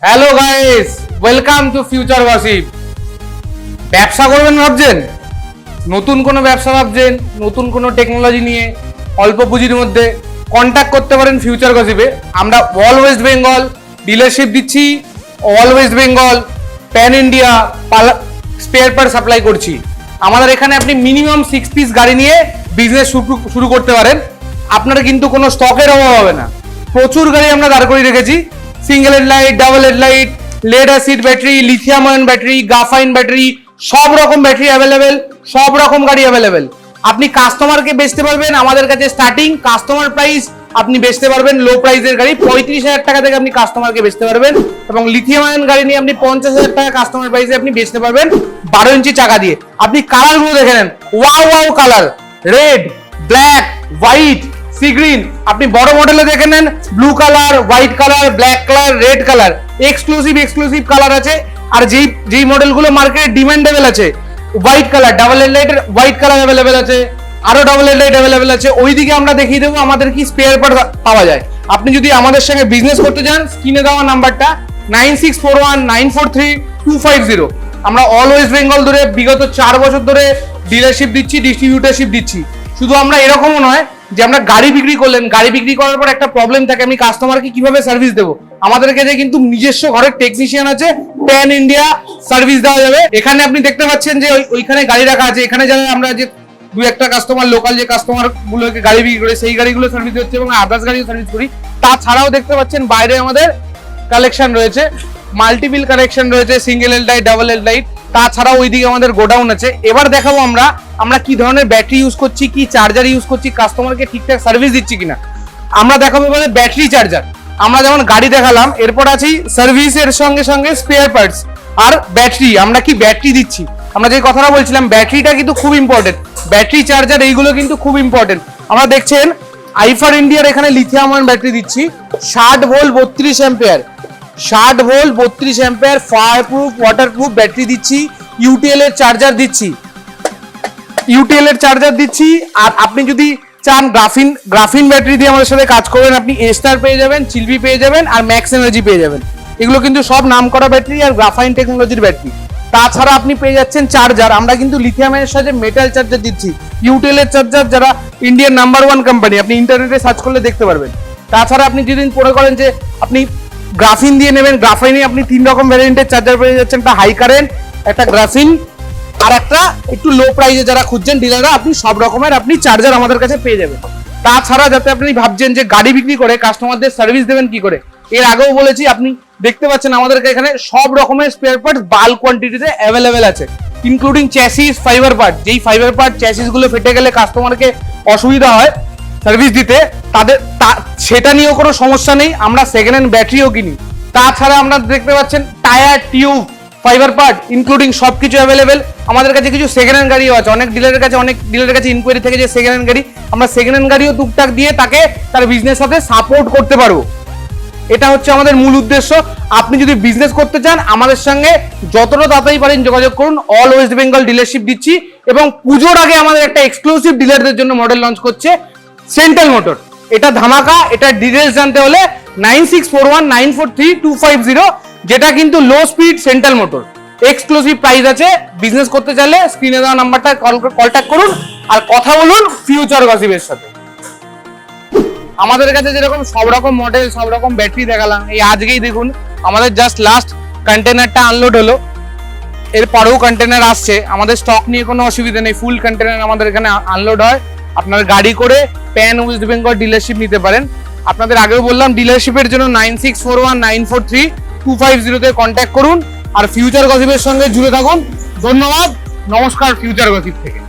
Hello guys, welcome to future gossip. ব্যবসা করবেন ভাবছেন, নতুন কোনো ব্যবসা ভাবছেন, নতুন কোনো টেকনোলজি নিয়ে অল্প পুঁজির মধ্যে, কন্ট্যাক্ট করতে পারেন ফিউচার গসিপে। আমরা অল ওয়েস্ট বেঙ্গল ডিলারশিপ দিচ্ছি, all West Bengal pan India spare part supply করছি। আমাদের এখানে আপনি মিনিমাম 6 পিস গাড়ি নিয়ে বিজনেস শুরু করতে পারেন। আপনার কিন্তু কোনো স্টকের অভাব হবে না। প্রচুর গাড়ি আমরা দাঁড় করিয়ে রেখেছি, single headlight, double headlight, lead acid battery, lithium ion battery, graphene battery, সব রকম ব্যাটারি অ্যাভেলেবেল, সব রকম গাড়ি অ্যাভেলেবেল। আপনি কাস্টমারকে বেচতে পারবেন আমাদের কাছে স্টার্টিং কাস্টমার প্রাইস, আপনি বেচতে পারবেন লো প্রাইসের গাড়ি 35,000 টাকা থেকে আপনি কাস্টমারকে বেচতে পারবেন, এবং লিথিয়াম আয়ন গাড়ি নিয়ে আপনি 50,000 টাকা কাস্টমার প্রাইসে আপনি বেচতে পারবেন 12 ইঞ্চি চাকা দিয়ে। আপনি কালারগুলো দেখে নেন, wow wow colour, red, black, white, sea green. আপনি বড় মডেলে দেখে নেন, blue colour, white colour, black colour, red colour, exclusive colour আছে। আর যেই মডেলগুলো মার্কেটে ডিমান্ডেবল আছে, হোয়াইট কালার, ডাবল হেডলাইটের হোয়াইট কালার অ্যাভেলেবেল আছে, আরো ডাবল হেডলাইট অ্যাভেলেবেল আছে। ওইদিকে আমরা দেখিয়ে দেবো আমাদের কি স্পেয়ার পার্ট পাওয়া যায়। আপনি যদি আমাদের সঙ্গে বিজনেস করতে চান, স্ক্রিনে দেওয়া নাম্বারটা 9641943250। আমরা অল ওয়েস্ট বেঙ্গল ধরে বিগত 4 বছর ধরে ডিলারশিপ দিচ্ছি, ডিস্ট্রিবিউটারশিপ দিচ্ছি। শুধু আমরা এরকমও নয় যে আমরা গাড়ি বিক্রি করলেন, গাড়ি বিক্রি করার পর একটা প্রবলেম থাকে, আমি কাস্টমারকে কিভাবে সার্ভিস দেবো। আমাদের কাছে কিন্তু নিজস্ব ঘরের টেকনিশিয়ান আছে, প্যান ইন্ডিয়া সার্ভিস দেওয়া যাবে। এখানে আপনি দেখতে পাচ্ছেন যে ওইখানে গাড়ি রাখা আছে। এখানে যারা আমরা যে দু একটা কাস্টমার, লোকাল যে কাস্টমার গুলোকে গাড়ি বিক্রি করে সেই গাড়িগুলো সার্ভিস হচ্ছে, এবং আদার্স গাড়িও সার্ভিস করি। তাছাড়াও দেখতে পাচ্ছেন বাইরে আমাদের কালেকশন রয়েছে, মাল্টিপিল কানেকশন রয়েছে, সিঙ্গেল হেডলাইট, ডাবল হেডলাইট। তাছাড়াও ওইদিকে আমাদের গোডাউন আছে। এবার দেখাবো আমরা কি ধরনের ব্যাটারি ইউজ করছি, কি চার্জার ইউজ করছি, কাস্টমারকে ঠিকঠাক সার্ভিস দিচ্ছি কিনা। আমরা দেখাবো এবারে ব্যাটারি চার্জার। আমরা যেমন গাড়ি দেখালাম, এরপর আছি সার্ভিসের সঙ্গে সঙ্গে স্পেয়ার পার্টস আর ব্যাটারি। আমরা কি ব্যাটারি দিচ্ছি, আমরা যে কথাটা বলছিলাম, ব্যাটারিটা কিন্তু খুব ইম্পর্টেন্ট। ব্যাটারি চার্জার এইগুলো কিন্তু খুব ইম্পর্টেন্ট। আমরা দেখছেন আইফার ইন্ডিয়ার এখানে লিথিয়াম আয়ন ব্যাটারি দিচ্ছি, 60 volt 32 ampere, 60 volt 32 ampere fire proof, waterproof battery দিচ্ছি। ইউটিএল এর চার্জার দিচ্ছি। আর আপনি যদি চান গ্রাফিন ব্যাটারি দিয়ে আমাদের সাথে কাজ করবেন, আপনি এস্টার পেয়ে যাবেন, চিলবি পেয়ে যাবেন, আর ম্যাক্স এনার্জি পেয়ে যাবেন। এগুলো কিন্তু সব নামকরা ব্যাটারি আর গ্রাফাইন টেকনোলজির ব্যাটারি। তাছাড়া আপনি পেয়ে যাচ্ছেন চার্জার। আমরা কিন্তু লিথিয়ামের সাথে মেটাল চার্জার দিচ্ছি, ইউটিএল এর চার্জার, যারা ইন্ডিয়ান নাম্বার 1 কোম্পানি, আপনি ইন্টারনেটে সার্চ করলে দেখতে পারবেন। তাছাড়া আপনি যদি মনে করেন যে আপনি গ্রাফিন দিয়ে নেবেন, গ্রাফাইনে আপনি 3 রকম ভ্যারিয়েন্টের চার্জার পেয়ে যাচ্ছেন, একটা হাই কারেন্ট, একটা গ্রাফিন, আর একটা একটু লো প্রাইসে যারা খুঁজছেন ডিলাররা, আপনি সব রকমের আপনি চার্জার আমাদের কাছে পেয়ে যাবেন। তাছাড়া যাতে আপনি ভাবছেন যে গাড়ি বিক্রি করে কাস্টমারদের সার্ভিস দেবেন কি করে, এর আগেও বলেছি, আপনি দেখতে পাচ্ছেন আমাদের এখানে সব রকমের স্পেয়ার পার্টস বাল্ক কোয়ান্টিটিতে অ্যাভেলেবেল আছে, ইনক্লুডিং চ্যাসিস, ফাইবার পার্ট। যেই ফাইবার পার্ট চ্যাসিস গুলো ফেটে গেলে কাস্টমারকে অসুবিধা হয় সার্ভিস দিতে, সেটা নিয়েও কোনো সমস্যা নেই, আমরা সেকেন্ড হ্যান্ড ব্যাটারিও কিনি। তাছাড়া আমরা দেখতে পাচ্ছেন tyre, tube, fibre part including সবকিছু অ্যাভেলেবেল। আমাদের কাছে কিছু সেকেন্ড হ্যান্ড গাড়িও আছে, অনেক ডিলারের কাছে ইনকোয়ারি থেকে যে সেকেন্ড হ্যান্ড গাড়ি, আমরা সেকেন্ড হ্যান্ড গাড়িও টুকটাক দিয়ে তাকে তার বিজনেস সাথে সাপোর্ট করতে পারবো। এটা হচ্ছে আমাদের মূল উদ্দেশ্য। আপনি যদি বিজনেস করতে চান আমাদের সঙ্গে যতটা তাড়াতাড়ি পারেন যোগাযোগ করুন। অল ওয়েস্ট বেঙ্গল ডিলারশিপ দিচ্ছি, এবং পুজোর আগে আমাদের একটা এক্সক্লুসিভ ডিলারদের জন্য মডেল লঞ্চ করছে সেন্ট্রাল মোটর। এটা ধামাকা। এটা ডিটেলস জানতে হলে 9641943250, যেটা কিন্তু low speed central motor. Exclusive price আছে। বিজনেস করতে চাইলে স্ক্রিনে দেওয়া নাম্বারটা কন্ট্যাক্ট করুন আর কথা বলুন ফিউচার গসিপের সাথে। আমাদের কাছে যেরকম সব রকম মডেল, সব রকম ব্যাটারি দেখালাম, এই আজকেই দেখুন আমাদের জাস্ট লাস্ট কন্টেনারটা আনলোড হলো, এর পরেও কন্টেনার আসছে। আমাদের স্টক নিয়ে কোনো অসুবিধা নেই, ফুল কন্টেনার আমাদের এখানে আনলোড হয়। আপনার গাড়ি করে প্যান ওয়েস্ট বেঙ্গল ডিলারশিপ নিতে পারেন। আপনাদের আগেও বললাম, ডিলারশিপের জন্য 9641943250 তে কন্ট্যাক্ট করুন আর ফিউচার গসিপের সঙ্গে জুড়ে থাকুন। ধন্যবাদ, নমস্কার ফিউচার গসিপ থেকে।